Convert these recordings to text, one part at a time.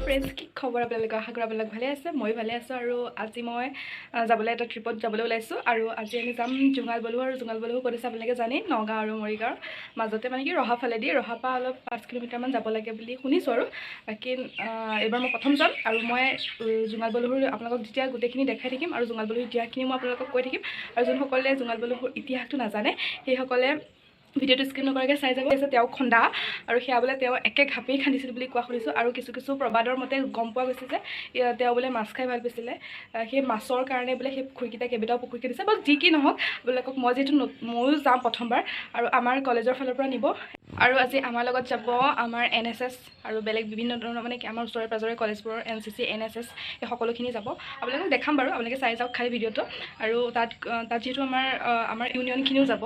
Friends কি খবৰ আপোনালোকৰ আশা কৰোঁ আপোনালোক ভালে আছে মই ভালে আছোঁ আৰু আজি মই যাবলৈ এটা ট্ৰিপত যাবলৈ ওলাইছোঁ আৰু আজি আমি যাম জোঙাল বলুহ আৰু জোঙাল বলুহ ক'ত আছে আপোনালোকে জানেই নগাঁও আৰু মৰিগাঁৱৰ মাজতে মানে কি ৰহা ফালেদি ৰহাৰ পৰা অলপ 5 কিলোমিটাৰমান যাব লাগে বুলি শুনিছোঁ আৰু বাকী এইবাৰ মই প্ৰথম যাম আৰু মই জোঙাল বলুহৰ আপোনালোকক যেতিয়া গোটেইখিনি দেখাই থাকিম আৰু জোঙাল বলুহৰ ইতিহাসখিনি মই আপোনালোকক কৈ থাকিম আৰু যোনসকলে জোঙাল বলুহৰ ইতিহাসটো নাজানে সেইসকলে ভিডিঅ'টো স্কিপ নকৰাকৈ চাই যাব আছে তেওঁ খন্দা আৰু সেয়া বোলে তেওঁ একে ঘাপেই খান্দিছিল বুলি কোৱা শুনিছোঁ আৰু কিছু প্ৰবাদৰ মতে গম পোৱা গৈছে যে তেওঁ বোলে মাছ খাই ভাল পাইছিলে সেই মাছৰ কাৰণে বোলে সেই পুখুৰীকেইটা কেইবাটাও পুখুৰী দিছে বা যি কি নহওক আপোনালোকক মই যিহেতু ময়ো যাম প্ৰথমবাৰ আৰু আমাৰ কলেজৰ ফালৰ পৰা নিব আৰু আজি আমাৰ লগত যাব আমাৰ NSS আৰু বেলেগ বিভিন্ন ধৰণৰ মানে কি আমাৰ ওচৰে পাজৰে কলেজবোৰৰ NCC NSS এই সকলোখিনি যাব আপোনালোকক দেখাম বাৰু আপোনালোকে চাই যাওক খালি ভিডিঅ'টো আৰু তাত যিহেতু আমাৰ ইউনিয়নখিনিও যাব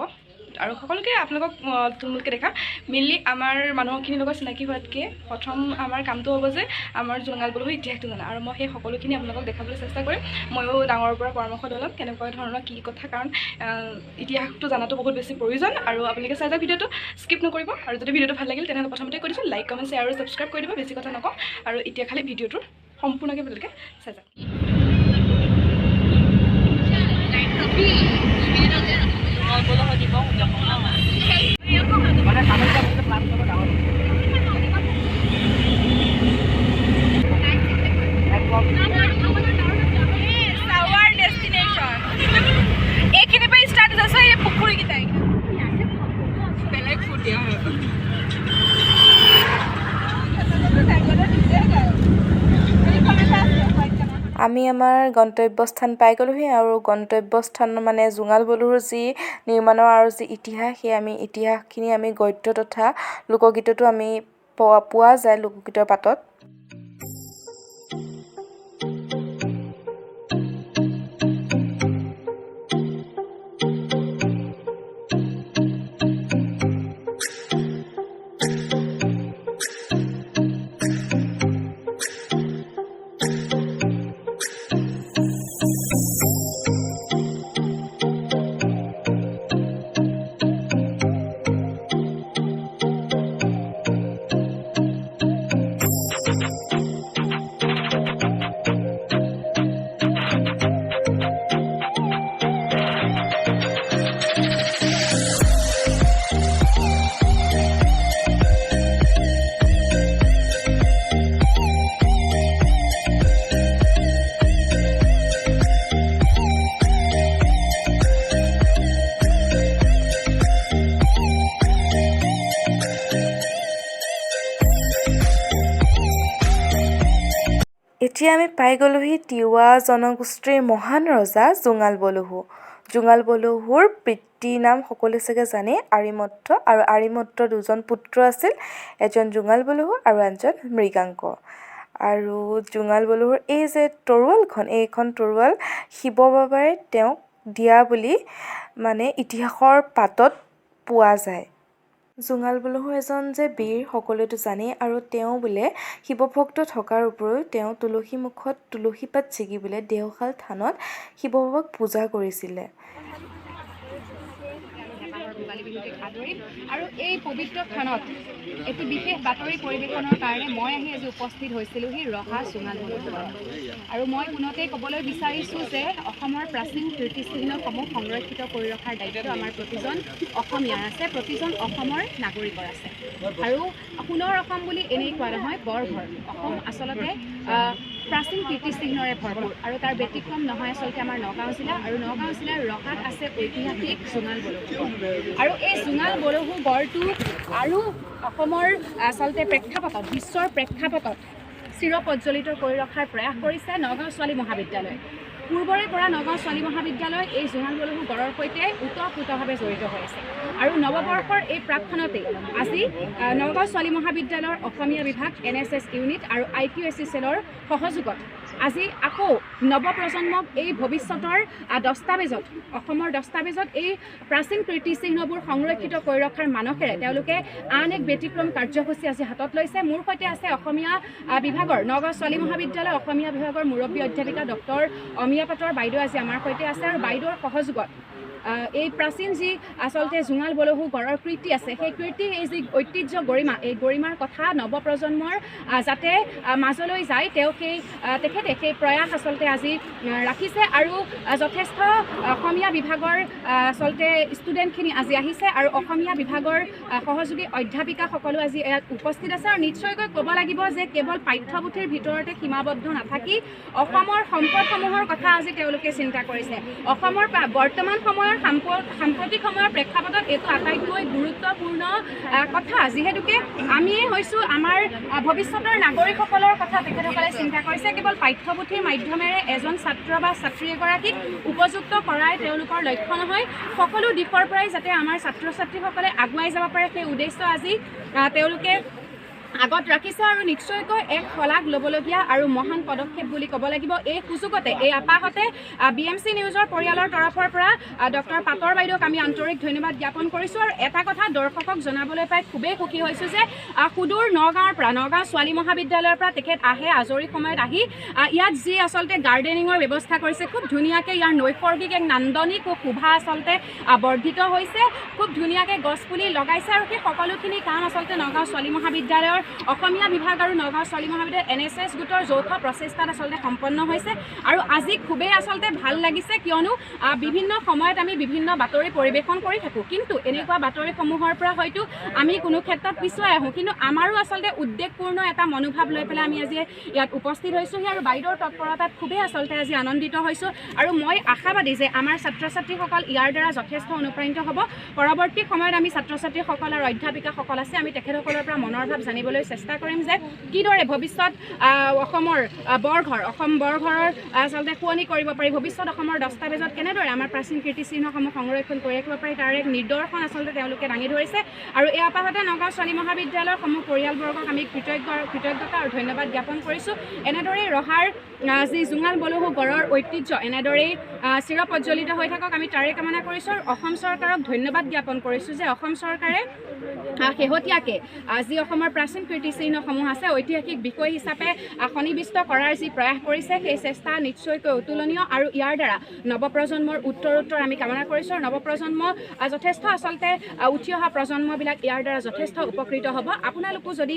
আৰু সকলোকে আপোনালোকক তুলমুলকৈ দেখাম মেইনলি আমাৰ মানুহখিনিৰ লগত চিনাকি হোৱাতকৈ প্ৰথম আমাৰ কামটো হ'ব যে আমাৰ জোঙাল বলুহৰ ইতিহাসটো জানা আৰু মই সেই সকলোখিনি আপোনালোকক দেখাবলৈ চেষ্টা কৰিম ময়ো ডাঙৰৰ পৰা পৰামৰ্শ ল'ম কেনেকুৱা ধৰণৰ কি কথা কাৰণ ইতিহাসটো জানাটো বহুত বেছি প্ৰয়োজন আৰু আপোনালোকে চাই যাওক ভিডিঅ'টো স্কিপ নকৰিব আৰু যদি ভিডিঅ'টো ভাল লাগিল তেনেহ'লে প্ৰথমতে কৈ দিছোঁ লাইক কমেণ্ট শ্বেয়াৰ আৰু ছাবস্ক্ৰাইব কৰি দিব বেছি কথা নকওঁ আৰু এতিয়া খালি ভিডিঅ'টো সম্পূৰ্ণকৈ আপোনালোকে চাই যাওক আমি আমাৰ গন্তব্যস্থান পাই গ'লোহি আৰু গন্তব্যস্থান মানে জোঙাল বলুহৰ যি নিৰ্মাণৰ আৰু যি ইতিহাস সেই ইতিহাসখিনি আমি গদ্য তথা লোকগীততো আমি পোৱা যায় লোকগীতৰ পাতত এতিয়া আমি পাই গ'লোহি তিৱা জনগোষ্ঠীৰ মহান ৰজা জোঙাল বলুহু জোঙাল বলুহুৰ পিতৃৰ নাম সকলোৱে চাগে জানে আৰিমত্ত আৰু আৰিমত্তৰ দুজন পুত্ৰ আছিল এজন জোঙাল বলুহু আৰু এজন মৃগাংক আৰু জোঙাল বলুহুৰ এই যে তৰোৱালখন এইখন তৰোৱাল শিৱ বাবাই তেওঁক দিয়া বুলি মানে ইতিহাসৰ পাতত পোৱা যায় জোঙাল বলুহু এজন যে বীৰ সকলোৱেতো জানেই আৰু তেওঁ বোলে শিৱভক্ত থকাৰ উপৰিও তেওঁ তুলসী মুখত তুলসী পাত ছিগি বোলে দেওশাল থানত শিৱ বাবাক পূজা কৰিছিলে আৰু এই পবিত্ৰ স্থানত এটি বিশেষ বাতৰি পৰিৱেশনৰ কাৰণে মই আহি আজি উপস্থিত হৈছিলোহি ৰহা জোঙাল বলুহু আৰু মই পুনতেই ক'বলৈ বিচাৰিছোঁ যে অসমৰ প্ৰাচীন কীৰ্তিচিহ্নসমূহ সংৰক্ষিত কৰি ৰখাৰ দায়িত্ব আমাৰ প্ৰতিজন অসমীয়াৰ আছে প্ৰতিজন অসমৰ নাগৰিকৰ আছে আৰু সোণৰ অসম বুলি এনেই কোৱা নহয় বৰঘৰ অসম আচলতে প্ৰাচীন কীৰ্তিচিহ্নৰে ভৰপূৰ আৰু তাৰ ব্যতিক্ৰম নহয় আচলতে আমাৰ নগাঁও জিলা আৰু নগাঁও জিলাৰ ৰহাত আছে ঐতিহাসিক জোঙাল বলুহু আৰু এই জোঙাল বলুহু গড়টো আৰু অসমৰ আচলতে প্ৰেক্ষাপটত বিশ্বৰ প্ৰেক্ষাপটত চিৰপ্ৰজ্বলিত কৰি ৰখাৰ প্ৰয়াস কৰিছে নগাঁও ছোৱালী মহাবিদ্যালয় পূৰ্বৰে পৰা নগাঁও ছোৱালী মহাবিদ্যালয় এই জোঙাল বলুহু গড়ৰ সৈতে ওতঃপ্ৰোতভাৱে জড়িত হৈ আছে আৰু নৱবৰ্ষৰ এই প্ৰাকক্ষণতেই আজি নগাঁও ছোৱালী মহাবিদ্যালয়ৰ অসমীয়া বিভাগ NSS ইউনিট আৰু IQAC চেলৰ সহযোগত আজি আকৌ নৱপ্ৰজন্মক এই ভৱিষ্যতৰ দস্তাবেজত অসমৰ দস্তাবেজত এই প্ৰাচীন কীৰ্তিচিহ্নবোৰ সংৰক্ষিত কৰি ৰখাৰ মানসেৰে তেওঁলোকে আন এক ব্যতিক্ৰম কাৰ্যসূচী আজি হাতত লৈছে মোৰ সৈতে আছে অসমীয়া বিভাগৰ নগাঁও ছোৱালী মহাবিদ্যালয় অসমীয়া বিভাগৰ মুৰব্বী অধ্যাপিকা ডক্টৰ অমিয়া পাটৰ বাইদেউ আজি আমাৰ সৈতে আছে আৰু বাইদেউৰ সহযোগত এই প্ৰাচীন যি আচলতে জোঙাল বলহু গড়ৰ কীৰ্তি আছে, সেই কীৰ্তি এই যি ঐতিহ্য গৰিমা, এই গৰিমাৰ কথা নৱপ্ৰজন্মৰ যাতে মাজলৈ যায়, তেখেতে সেই প্ৰয়াস আচলতে আজি ৰাখিছে। আৰু যথেষ্ট অসমীয়া বিভাগৰ আচলতে ষ্টুডেণ্টখিনি আজি আহিছে আৰু অসমীয়া বিভাগৰ সহযোগী অধ্যাপিকাসকলো আজি ইয়াত উপস্থিত আছে। আৰু নিশ্চয়কৈ ক'ব লাগিব যে কেৱল পাঠ্যপুথিৰ ভিতৰতে সীমাবদ্ধ নাথাকি অসমৰ সম্পদসমূহৰ কথা আজি তেওঁলোকে চিন্তা কৰিছে। অসমৰ বৰ্তমান সময়ৰ সাম্প্ৰতিক সময়ৰ প্ৰেক্ষাপটত এইটো আটাইতকৈ গুৰুত্বপূৰ্ণ কথা, যিহেতুকে আমিয়ে হৈছোঁ আমাৰ ভৱিষ্যতৰ নাগৰিকসকলৰ কথা তেখেতসকলে চিন্তা কৰিছে। কেৱল পাঠ্যপুথিৰ মাধ্যমেৰে এজন ছাত্ৰ বা ছাত্ৰী এগৰাকীক উপযুক্ত কৰাই তেওঁলোকৰ লক্ষ্য নহয়, সকলো দিশৰ পৰাই যাতে আমাৰ ছাত্ৰ ছাত্ৰীসকলে আগুৱাই যাব পাৰে সেই উদ্দেশ্য আজি তেওঁলোকে আগত ৰাখিছে। আৰু নিশ্চয়কৈ এক শলাগ ল'বলগীয়া আৰু মহান পদক্ষেপ বুলি ক'ব লাগিব। এই সুযোগতে এই আপাহতে BMC নিউজৰ পৰিয়ালৰ তৰফৰ পৰা ডক্টৰ পাটৰ বাইদেউক আমি আন্তৰিক ধন্যবাদ জ্ঞাপন কৰিছোঁ। আৰু এটা কথা দৰ্শকক জনাবলৈ পাই খুবেই সুখী হৈছোঁ যে সুদূৰ নগাঁৱৰ পৰা, নগাঁও ছোৱালী মহাবিদ্যালয়ৰ পৰা তেখেত আহে, আজৰি সময়ত আহি ইয়াত যি আচলতে গাৰ্ডেনিঙৰ ব্যৱস্থা কৰিছে, খুব ধুনীয়াকৈ ইয়াৰ নৈসৰ্গিক এক নান্দনিক শোভা আচলতে বৰ্ধিত হৈছে, খুব ধুনীয়াকৈ গছপুলি লগাইছে। আৰু সেই সকলোখিনি কাম আচলতে নগাঁও ছোৱালী মহাবিদ্যালয়ৰ অসমীয়া বিভাগ আৰু নগাঁও ছোৱালী মহাবিদ্যালয় NSS গোটৰ যৌথ প্ৰচেষ্টাত আচলতে সম্পন্ন হৈছে। আৰু আজি খুবেই আচলতে ভাল লাগিছে, কিয়নো বিভিন্ন সময়ত আমি বিভিন্ন বাতৰি পৰিৱেশন কৰি থাকোঁ, কিন্তু এনেকুৱা বাতৰিসমূহৰ পৰা হয়তো আমি কোনো ক্ষেত্ৰত পিছুৱাই আহোঁ, কিন্তু আমাৰো আচলতে উদ্বেগপূৰ্ণ এটা মনোভাৱ লৈ পেলাই আমি আজি ইয়াত উপস্থিত হৈছোঁহি। আৰু বাইদেউৰ তৎপৰতাত খুবেই আচলতে আজি আনন্দিত হৈছোঁ। আৰু মই আশাবাদী যে আমাৰ ছাত্ৰ ছাত্ৰীসকল ইয়াৰ দ্বাৰা যথেষ্ট অনুপ্ৰাণিত হ'ব। পৰৱৰ্তী সময়ত আমি ছাত্ৰ ছাত্ৰীসকল আৰু অধ্যাপিকাসকল আছে, আমি তেখেতসকলৰ পৰা মনৰ ভাৱ জানিবলৈ চেষ্টা কৰিম যে কিদৰে ভৱিষ্যত অসমৰ অসম বৰঘৰৰ আচলতে শুৱনি কৰিব পাৰি, ভৱিষ্যত অসমৰ দস্তাবেজত কেনেদৰে আমাৰ প্ৰাচীন কীৰ্তিচিহ্নসমূহ সংৰক্ষণ কৰি ৰাখিব পাৰি, তাৰ এক নিদৰ্শন আচলতে তেওঁলোকে দাঙি ধৰিছে। আৰু এই আপাহতে নগাঁও ছোৱালী মহাবিদ্যালয়ৰ সমূহ পৰিয়ালবৰ্গক আমি কৃতজ্ঞতা আৰু ধন্যবাদ জ্ঞাপন কৰিছোঁ। এনেদৰেই ৰহাৰ যি জোঙাল বলহু গড়ৰ ঐতিহ্য এনেদৰেই চিৰপ্ৰজ্বলিত হৈ থাকক, আমি তাৰে কামনা কৰিছোঁ। আৰু অসম চৰকাৰক ধন্যবাদ জ্ঞাপন কৰিছোঁ যে অসম চৰকাৰে শেহতীয়াকৈ যি অসমৰ প্ৰাচীন কীৰ্তিচিহ্নসমূহ আছে ঐতিহাসিক বিষয় হিচাপে সন্নিৱিষ্ট কৰাৰ যি প্ৰয়াস কৰিছে, সেই চেষ্টা নিশ্চয়কৈ অতুলনীয়। আৰু ইয়াৰ দ্বাৰা নৱপ্ৰজন্মৰ উত্তৰোত্তৰ আমি কামনা কৰিছোঁ। আৰু নৱপ্ৰজন্ম যথেষ্ট আচলতে উঠি অহা প্ৰজন্মবিলাক ইয়াৰ দ্বাৰা যথেষ্ট উপকৃত হ'ব। আপোনালোকো যদি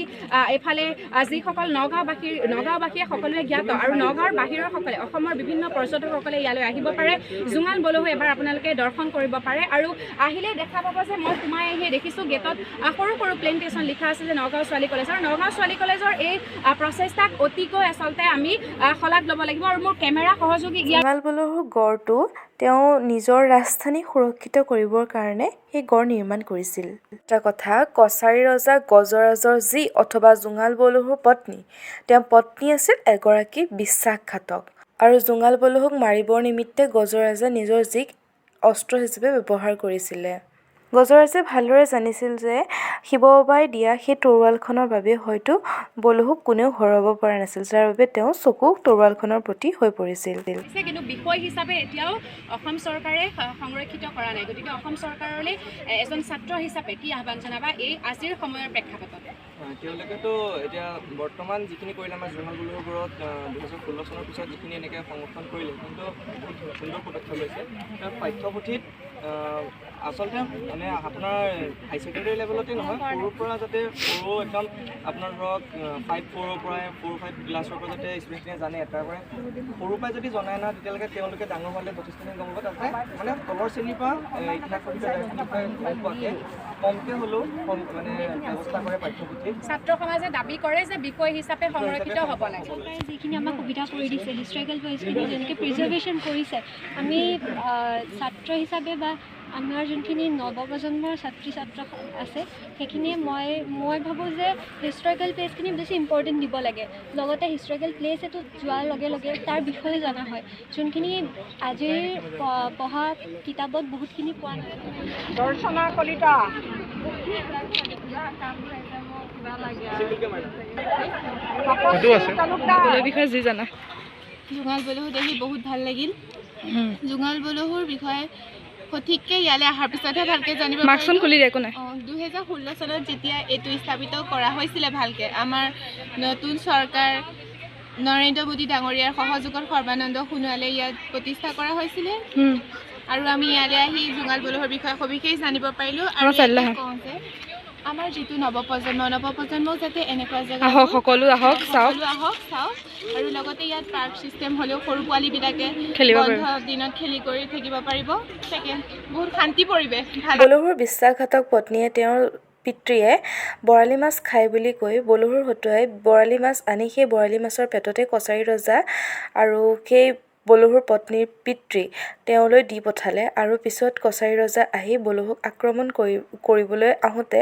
এইফালে যিসকল নগাঁওবাসীয়ে সকলোৱে জ্ঞাত আৰু নগাঁৱৰ বাহিৰৰ সকলে অসমৰ বিভিন্ন পৰ্যটকসকলে ইয়ালৈ আহিব পাৰে, জোঙাল বলহু এবাৰ আপোনালোকে দৰ্শন কৰিব পাৰে। আৰু আহিলে দেখা পাব যে মই সোমাই আহি দেখিছোঁ গেটত সৰু সৰু প্লেণ্টেশ্যন লিখা আছে যে নগাঁও ছোৱালী কলেজ। আৰু নগাঁও ছোৱালী কলেজৰ এই প্ৰচেষ্টাক অতিকৈ আচলতে আমি শলাগ ল'ব লাগিব। আৰু মোৰ কেমেৰা সহযোগী জোঙাল বলহু গড়টো তেওঁ নিজৰ ৰাজধানী সুৰক্ষিত কৰিবৰ কাৰণে সেই গড় নিৰ্মাণ কৰিছিল। এটা কথা, কছাৰী ৰজা গজৰাজৰ যি অথবা জোঙাল বলহুৰ পত্নী, তেওঁৰ পত্নী আছিল এগৰাকী বিশ্বাসঘাতক। আৰু জোঙাল বলহুক মাৰিবৰ নিমিত্তে গজৰাজে নিজৰ জীক অস্ত্ৰ হিচাপে ব্যৱহাৰ কৰিছিলে। গজৰাজে ভালদৰে জানিছিল যে শিৱবাবাই দিয়া সেই তৰোৱালখনৰ বাবে হয়তো বলহুক কোনেও হৰুৱাব পৰা নাছিল, যাৰ বাবে তেওঁ চকু তৰোৱালখনৰ প্ৰতি হৈ পৰিছিল। কিন্তু বিষয় হিচাপে এতিয়াও অসম চৰকাৰে সংৰক্ষিত কৰা নাই। গতিকে অসম চৰকাৰলৈ এজন ছাত্ৰ হিচাপে কি আহ্বান জনাবা এই আজিৰ সময়ৰ প্ৰেক্ষাপটত? তেওঁলোকেতো এতিয়া বৰ্তমান যিখিনি কৰিলে আমাৰ জোঙাল বলহুৰ ওপৰত 2016 চনৰ পিছত যিখিনি এনেকৈ সংৰক্ষণ কৰিলে, কিন্তু বহুত সুন্দৰ পদক্ষেপ লৈছে। পাঠ্যপুথিত আচলতে মানে আপোনাৰ হাই ছেকেণ্ডেৰী লেভেলতে নহয়, সৰুৰ পৰা যাতে সৰু একদম আপোনাৰ ধৰক 5-4ৰ পৰাই 4-5 ক্লাছৰ পৰা যাতে ষ্টুডেণ্টখিনিয়ে জানে, তাৰ পৰাই সৰুৰ পৰাই যদি জনাই না, তেতিয়ালৈকে তেওঁলোকে ডাঙৰ হ'লে যথেষ্টখিনি গম পাব। তাতে মানে তলৰ শ্ৰেণীৰ পৰা ইতিহাসৰ বিষয়ে গম পোৱাকৈ কমকৈ হ'লেও মানে ব্যৱস্থা কৰে পাঠ্যপুথি। ছাত্ৰ সমাজে দাবী কৰে যে বিষয় হিচাপে সংৰক্ষিত হ'ব লাগে। চৰকাৰে যিখিনি আমাক সুবিধা কৰি দিছে, হিষ্টৰিকেল প্লেচখিনি যেনেকৈ প্ৰিজাৰ্ভেশ্যন কৰিছে, আমি ছাত্ৰ হিচাপে বা আমাৰ যোনখিনি নৱপ্ৰজন্মৰ ছাত্ৰী ছাত্ৰ আছে সেইখিনিয়ে মই ভাবোঁ যে হিষ্টৰিকেল প্লেচখিনি বেছি ইম্পৰ্টেণ্ট দিব লাগে। লগতে হিষ্টৰিকেল প্লেচ এইটো যোৱাৰ লগে লগে তাৰ বিষয়ে জনা হয়, যোনখিনি আজিৰ পঢ়া কিতাপত বহুতখিনি পোৱা নাযায়। দৰ্শনা কলিতা বিষয়ে যি জানা। জোঙাল বলহু দেখি বহুত ভাল লাগিল। জোঙাল বলহুৰ বিষয়ে সঠিককৈ ইয়ালৈ অহাৰ পিছতহে ভালকৈ জানিব মাৰ্কখন খুলি দিয়ে একো নাই। 2016 চনত যেতিয়া এইটো স্থাপিত কৰা হৈছিলে ভালকৈ, আমাৰ নতুন চৰকাৰ নৰেন্দ্ৰ মোদী ডাঙৰীয়াৰ সহযোগত সৰ্বানন্দ সোণোৱালে ইয়াত প্ৰতিষ্ঠা কৰা হৈছিলে। আৰু আমি ইয়ালৈ আহি জোঙাল বলহৰ বিষয়ে সবিশেষ জানিব পাৰিলোঁ আৰু আমাৰ চাইডলৈ ইয়াতে কওঁ যে আমাৰ যিটো নৱপ্ৰজন্মও যাতে এনেকুৱা জেগা আহক সকলো আহক চাওক চাওক আৰু লগতে ইয়াত পাৰ্ক চিষ্টেম হ'লেও সৰু পোৱালীবিলাকে খেলিব বন্ধ দিনত খেলি কৰি থাকিব পাৰিব তাকে বহুত শান্তি পৰিৱেশ ভাল বলহুৰ বিশ্বাসঘাতক পত্নীয়ে তেওঁৰ পিতৃয়ে বৰালি মাছ খায় বুলি কৈ বলহুৰ হতুৱাই বৰালি মাছ আনি সেই বৰালি মাছৰ পেটতে কছাৰী ৰজা আৰু সেই বলহুৰ পত্নীৰ পিতৃ তেওঁলৈ দি পঠালে আৰু পিছত কছাৰী ৰজা আহি বলহুক আক্ৰমণ কৰিবলৈ আহোঁতে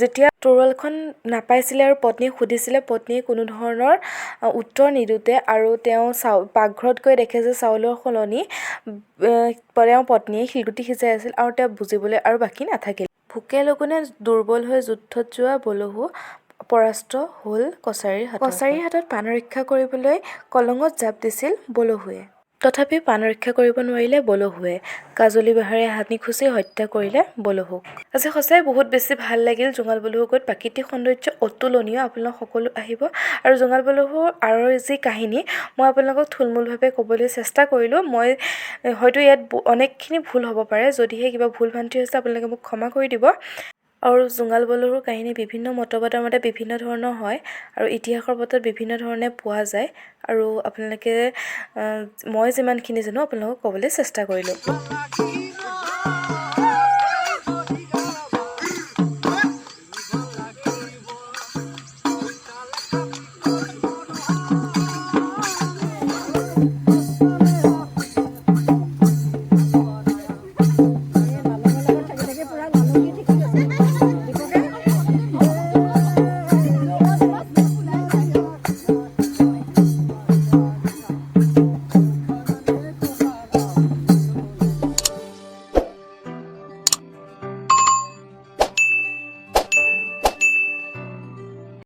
যেতিয়া তৰোৱালখন নাপাইছিলে আৰু পত্নীক সুধিছিলে পত্নীয়ে কোনো ধৰণৰ উত্তৰ নিদিওঁতে আৰু তেওঁ পাকঘৰত গৈ দেখে যে চাউলৰ সলনি তেওঁৰ পত্নীয়ে শিলগুটি সিজাই আছিল আৰু তেওঁ বুজিবলৈ আৰু বাকী নাথাকিল। ভোকে লঘোণে দুৰ্বল হৈ যুদ্ধত যোৱা বলহু পৰাস্ত হ'ল কছাৰীৰ হাতত প্ৰাণ ৰক্ষা কৰিবলৈ কলঙত জাপ দিছিল বলহুৱে। তথাপিও প্ৰাণ ৰক্ষা কৰিব নোৱাৰিলে বলহুৱে কাজলী বাঁহেৰে হানি খুচি হত্যা কৰিলে বলহুক। আজি সঁচাই বহুত বেছি ভাল লাগিল জোঙাল বলহু গৈ প্ৰাকৃতিক সৌন্দৰ্য অতুলনীয়। আপোনালোক সকলো আহিব আৰু জোঙাল বলহুৰ আঁৰৰ যি কাহিনী মই আপোনালোকক থুলমূলভাৱে ক'বলৈ চেষ্টা কৰিলোঁ। মই হয়তো ইয়াত অনেকখিনি ভুল হ'ব পাৰে, যদিহে কিবা ভুল ভ্ৰান্তি হৈছে আপোনালোকে মোক ক্ষমা কৰি দিব। আৰু জোঙাল বলহুৰ কাহিনী বিভিন্ন মতবাদৰ মতে বিভিন্ন ধৰণৰ হয় আৰু ইতিহাসৰ পথত বিভিন্ন ধৰণে পোৱা যায় আৰু আপোনালোকে মই যিমানখিনি জানো আপোনালোকক ক'বলৈ চেষ্টা কৰিলোঁ।